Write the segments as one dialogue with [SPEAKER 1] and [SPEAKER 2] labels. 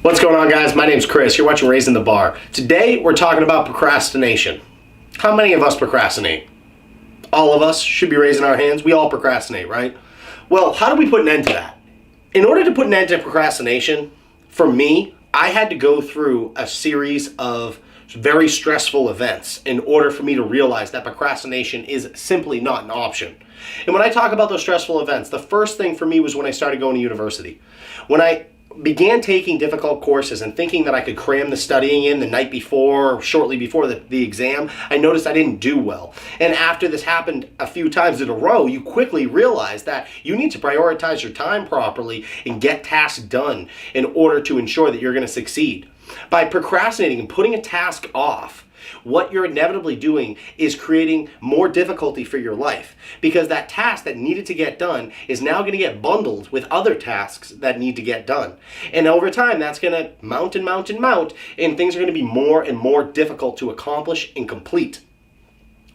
[SPEAKER 1] What's going on, guys? My name's Chris. You're watching Raising the Bar. Today, we're talking about procrastination. How many of us procrastinate? All of us should be raising our hands. We all procrastinate, right? Well, how do we put an end to that? In order to put an end to procrastination, for me, I had to go through a series of very stressful events in order for me to realize that procrastination is simply not an option. And when I talk about those stressful events, the first thing for me was when I started going to university. When I began taking difficult courses and thinking that I could cram the studying in the night before or shortly before the exam, I noticed I didn't do well. And after this happened a few times in a row, you quickly realize that you need to prioritize your time properly and get tasks done in order to ensure that you're going to succeed. By procrastinating and putting a task off, what you're inevitably doing is creating more difficulty for your life, because that task that needed to get done is now going to get bundled with other tasks that need to get done. And over time, that's going to mount and mount and mount, and things are going to be more and more difficult to accomplish and complete.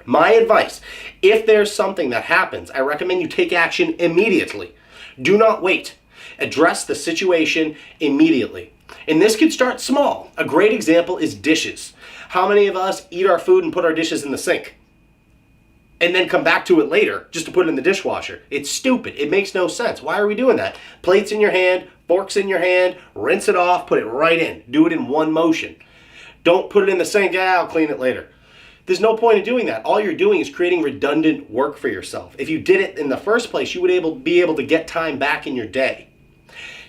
[SPEAKER 1] My advice, if there's something that happens, I recommend you take action immediately. Do not wait. Address the situation immediately. And this could start small. A great example is dishes. How many of us eat our food and put our dishes in the sink and then come back to it later just to put it in the dishwasher? It's stupid. It makes no sense. Why are we doing that? Plates in your hand, forks in your hand, rinse it off, put it right in. Do it in one motion. Don't put it in the sink, I'll clean it later. There's no point in doing that. All you're doing is creating redundant work for yourself. If you did it in the first place, you would be able to get time back in your day.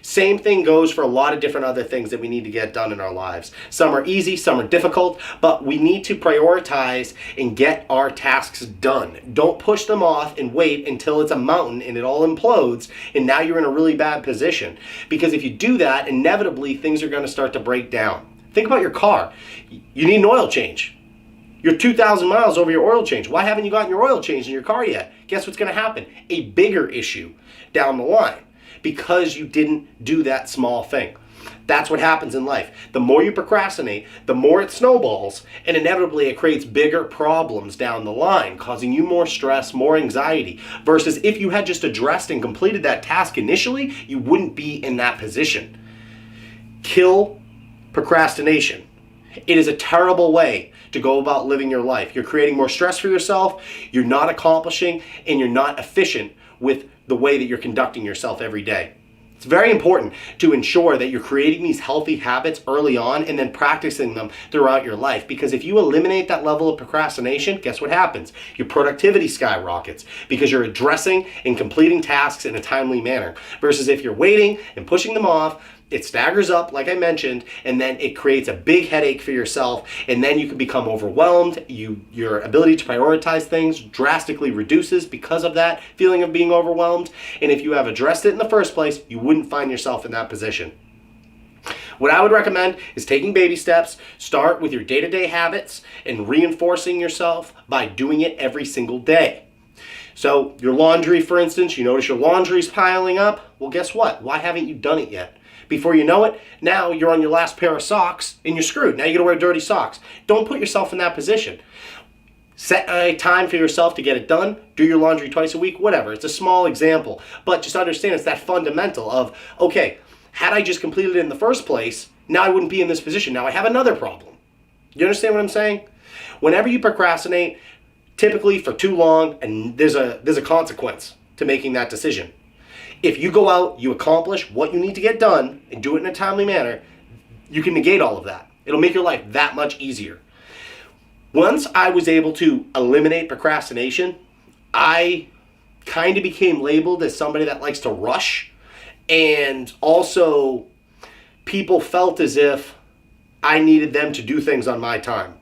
[SPEAKER 1] Same thing goes for a lot of different other things that we need to get done in our lives. Some are easy, some are difficult, but we need to prioritize and get our tasks done. Don't push them off and wait until it's a mountain and it all implodes and now you're in a really bad position. Because if you do that, inevitably things are going to start to break down. Think about your car. You need an oil change. You're 2,000 miles over your oil change. Why haven't you gotten your oil changed in your car yet? Guess what's going to happen? A bigger issue down the line, because you didn't do that small thing. That's what happens in life. The more you procrastinate, the more it snowballs, and inevitably it creates bigger problems down the line, causing you more stress, more anxiety, versus if you had just addressed and completed that task initially, you wouldn't be in that position. Kill procrastination. It is a terrible way to go about living your life. You're creating more stress for yourself, you're not accomplishing, and you're not efficient with the way that you're conducting yourself every day. It's very important to ensure that you're creating these healthy habits early on and then practicing them throughout your life, because if you eliminate that level of procrastination, guess what happens? Your productivity skyrockets because you're addressing and completing tasks in a timely manner, versus if you're waiting and pushing them off, it staggers up, like I mentioned, and then it creates a big headache for yourself, and then you can become overwhelmed. Your ability to prioritize things drastically reduces because of that feeling of being overwhelmed, and if you have addressed it in the first place, you wouldn't find yourself in that position. What I would recommend is taking baby steps. Start with your day-to-day habits and reinforcing yourself by doing it every single day. So your laundry, for instance, you notice your laundry's piling up. Well, guess what? Why haven't you done it yet? Before you know it, now you're on your last pair of socks and you're screwed. Now you're gonna wear dirty socks. Don't put yourself in that position. Set a time for yourself to get it done. Do your laundry twice a week, whatever. It's a small example, but just understand it's that fundamental of, okay, had I just completed it in the first place, now I wouldn't be in this position. Now I have another problem. You understand what I'm saying? Whenever you procrastinate, typically for too long, and there's a consequence to making that decision. If you go out, you accomplish what you need to get done and do it in a timely manner, you can negate all of that. It'll make your life that much easier. Once I was able to eliminate procrastination, I kind of became labeled as somebody that likes to rush, and also people felt as if I needed them to do things on my time.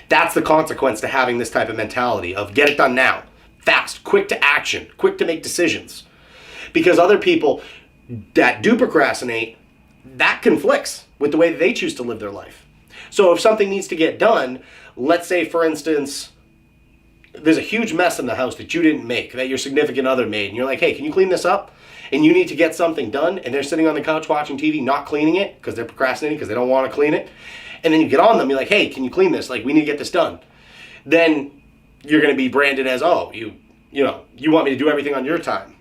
[SPEAKER 1] That's the consequence to having this type of mentality of get it done now, fast, quick to action, quick to make decisions. Because other people that do procrastinate, that conflicts with the way that they choose to live their life. So if something needs to get done, let's say, for instance, there's a huge mess in the house that you didn't make, that your significant other made, and you're like, hey, can you clean this up? And you need to get something done, and they're sitting on the couch watching TV, not cleaning it, because they're procrastinating, because they don't want to clean it. And then you get on them, you're like, hey, can you clean this? Like, we need to get this done. Then you're going to be branded as, oh, you want me to do everything on your time.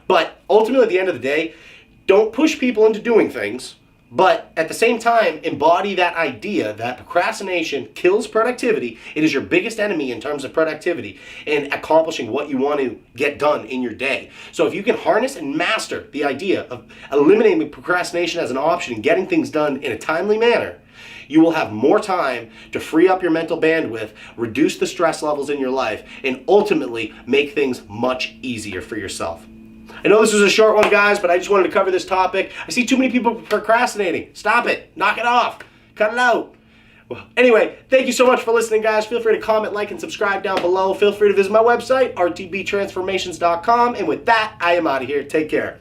[SPEAKER 1] But ultimately, at the end of the day, don't push people into doing things But at the same time, embody that idea that procrastination kills productivity. It is your biggest enemy in terms of productivity and accomplishing what you want to get done in your day. So if you can harness and master the idea of eliminating procrastination as an option and getting things done in a timely manner, you will have more time to free up your mental bandwidth, reduce the stress levels in your life, and ultimately make things much easier for yourself. I know this was a short one, guys, but I just wanted to cover this topic. I see too many people procrastinating. Stop it. Knock it off. Cut it out. Well, anyway, thank you so much for listening, guys. Feel free to comment, like, and subscribe down below. Feel free to visit my website, rtbtransformations.com. And with that, I am out of here. Take care.